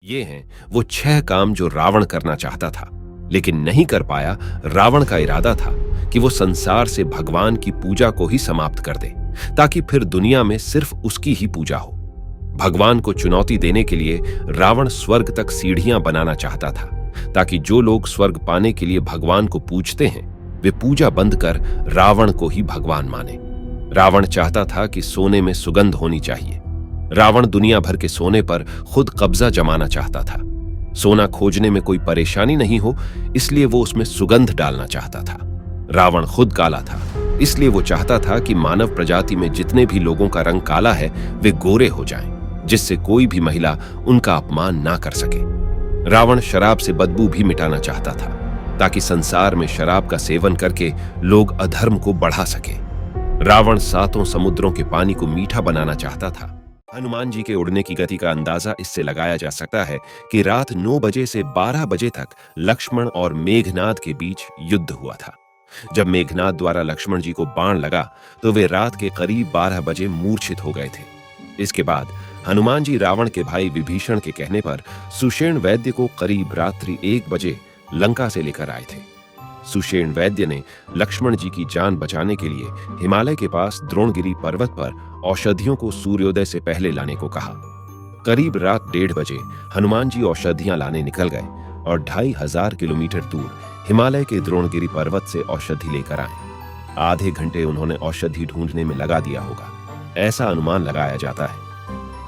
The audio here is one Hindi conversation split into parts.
ये हैं वो 6 काम जो रावण करना चाहता था लेकिन नहीं कर पाया। रावण का इरादा था कि वो संसार से भगवान की पूजा को ही समाप्त कर दे ताकि फिर दुनिया में सिर्फ उसकी ही पूजा हो। भगवान को चुनौती देने के लिए रावण स्वर्ग तक सीढ़ियां बनाना चाहता था ताकि जो लोग स्वर्ग पाने के लिए भगवान को पूजते हैं वे पूजा बंद कर रावण को ही भगवान माने। रावण चाहता था कि सोने में सुगंध होनी चाहिए। रावण दुनिया भर के सोने पर खुद कब्जा जमाना चाहता था। सोना खोजने में कोई परेशानी नहीं हो इसलिए वो उसमें सुगंध डालना चाहता था। रावण खुद काला था इसलिए वो चाहता था कि मानव प्रजाति में जितने भी लोगों का रंग काला है वे गोरे हो जाएं, जिससे कोई भी महिला उनका अपमान ना कर सके। रावण शराब से बदबू भी मिटाना चाहता था ताकि संसार में शराब का सेवन करके लोग अधर्म को बढ़ा सके। रावण 7 समुद्रों के पानी को मीठा बनाना चाहता था। हनुमान जी के उड़ने की गति का अंदाजा इससे लगाया जा सकता है कि रात 9 बजे से 12 बजे तक लक्ष्मण और मेघनाद के बीच युद्ध हुआ था। जब मेघनाद द्वारा लक्ष्मण जी को बाण लगा तो वे रात के करीब 12 बजे मूर्छित हो गए थे। इसके बाद हनुमान जी रावण के भाई विभीषण के कहने पर सुषेण वैद्य को करीब रात्रि 1 बजे लंका से लेकर आए थे। सुषेण वैद्य ने लक्ष्मण जी की जान बचाने के लिए हिमालय के पास द्रोणगिरी पर्वत पर औषधियों को सूर्योदय से पहले लाने को कहा। करीब रात 1:30 बजे हनुमान जी औषधियां लाने निकल गए और 2500 किलोमीटर दूर हिमालय के द्रोणगिरी पर्वत से औषधि लेकर आए। आधे घंटे उन्होंने औषधि ढूंढने में लगा दिया होगा, ऐसा अनुमान लगाया जाता है।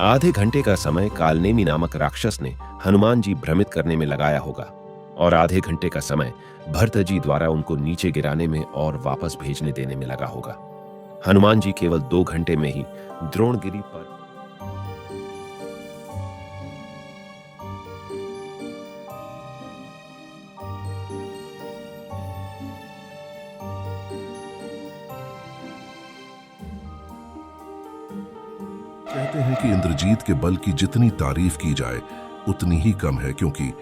आधे घंटे का समय कालनेमी नामक राक्षस ने हनुमान जी भ्रमित करने में लगाया होगा और आधे घंटे का समय भरत जी द्वारा उनको नीचे गिराने में और वापस भेजने देने में लगा होगा। हनुमान जी केवल 2 घंटे में ही द्रोणगिरी पर कहते हैं कि इंद्रजीत के बल की जितनी तारीफ की जाए उतनी ही कम है, क्योंकि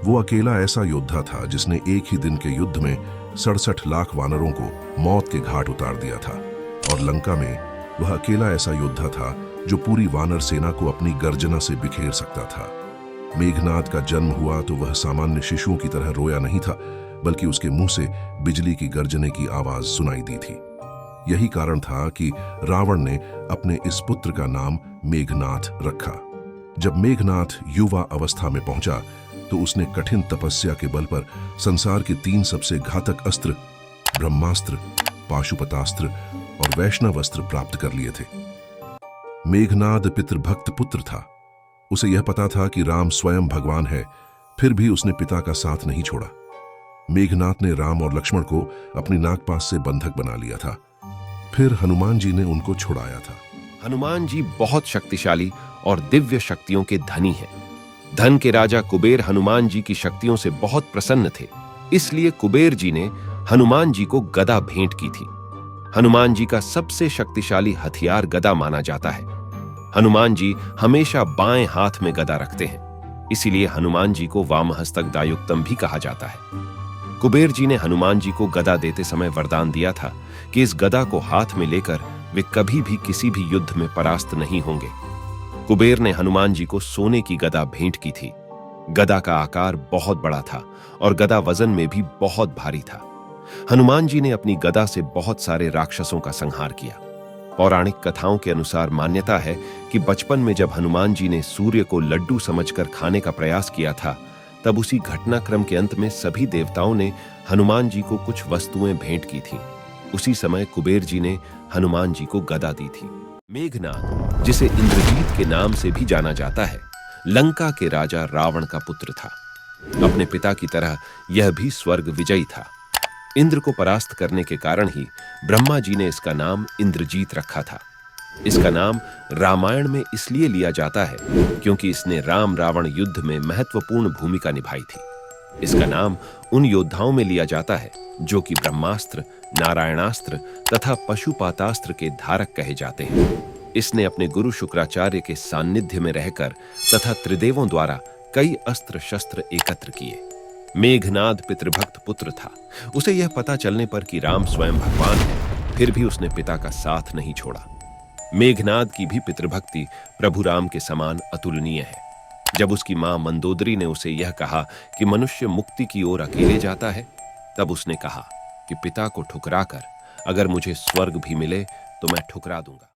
वो अकेला ऐसा योद्धा था जिसने एक ही दिन के युद्ध में 67 लाख वानरों को मौत के घाट उतार दिया था। और लंका में वह अकेला ऐसा योद्धा था जो पूरी वानर सेना को अपनी गर्जना से बिखेर सकता था। मेघनाद का जन्म हुआ तो वह सामान्य शिशुओं की तरह रोया नहीं था, बल्कि उसके मुंह से बिजली की गर्जने की आवाज सुनाई दी थी। यही कारण था कि रावण ने अपने इस पुत्र का नाम मेघनाथ रखा। जब मेघनाथ युवा अवस्था में पहुंचा तो उसने कठिन तपस्या के बल पर संसार के 3 सबसे घातक अस्त्र ब्रह्मास्त्र, पाशुपतास्त्र और वैष्णवास्त्र प्राप्त कर लिए थे। मेघनाद पितृभक्त पुत्र था। उसे यह पता था कि राम स्वयं भगवान है, फिर भी उसने पिता का साथ नहीं छोड़ा। मेघनाद ने राम और लक्ष्मण को अपनी नागपाश से बंधक बना लिया था। फिर हनुमान जी ने उनको छुड़ाया था। हनुमान जी बहुत शक्तिशाली और दिव्य शक्तियों के धनी हैं। धन के राजा कुबेर हनुमान जी की शक्तियों से बहुत प्रसन्न थे, इसलिए कुबेर जी ने हनुमान जी को गदा भेंट की थी। हनुमान जी का सबसे शक्तिशाली हथियार गदा माना जाता है। हनुमान जी हमेशा बाएं हाथ में गदा रखते हैं, इसीलिए हनुमान जी को वामहस्तक दायुक्तम भी कहा जाता है। कुबेर जी ने हनुमान जी को गदा देते समय वरदान दिया था कि इस गदा को हाथ में लेकर वे कभी भी किसी भी युद्ध में परास्त नहीं होंगे। कुबेर ने हनुमान जी को सोने की गदा भेंट की थी। गदा का आकार बहुत बड़ा था और गदा वजन में भी बहुत भारी था। हनुमान जी ने अपनी गदा से बहुत सारे राक्षसों का संहार किया। पौराणिक कथाओं के अनुसार मान्यता है कि बचपन में जब हनुमान जी ने सूर्य को लड्डू समझकर खाने का प्रयास किया था, तब उसी घटनाक्रम के अंत में सभी देवताओं ने हनुमान जी को कुछ वस्तुएं भेंट की थीं। उसी समय कुबेर जी ने हनुमान जी को गदा दी थी। मेघनाद, जिसे इंद्रजीत के नाम से भी जाना जाता है, लंका के राजा रावण का पुत्र था। अपने पिता की तरह यह भी स्वर्ग विजयी था। इंद्र को परास्त करने के कारण ही ब्रह्मा जी ने इसका नाम इंद्रजीत रखा था। इसका नाम रामायण में इसलिए लिया जाता है क्योंकि इसने राम रावण युद्ध में महत्वपूर्ण भूमिका निभाई थी। इसका नाम उन योद्धाओं में लिया जाता है जो कि ब्रह्मास्त्र, नारायणास्त्र तथा पशुपातास्त्र के धारक कहे जाते हैं। इसने अपने गुरु शुक्राचार्य के सान्निध्य में रहकर तथा त्रिदेवों द्वारा कई अस्त्र शस्त्र एकत्र किए। मेघनाद पितृभक्त पुत्र था। उसे यह पता चलने पर कि राम स्वयं भगवान है, फिर भी उसने पिता का साथ नहीं छोड़ा। मेघनाद की भी पितृभक्ति प्रभु राम के समान अतुलनीय है। जब उसकी मां मंदोदरी ने उसे यह कहा कि मनुष्य मुक्ति की ओर अकेले जाता है, तब उसने कहा कि पिता को ठुकराकर अगर मुझे स्वर्ग भी मिले तो मैं ठुकरा दूंगा।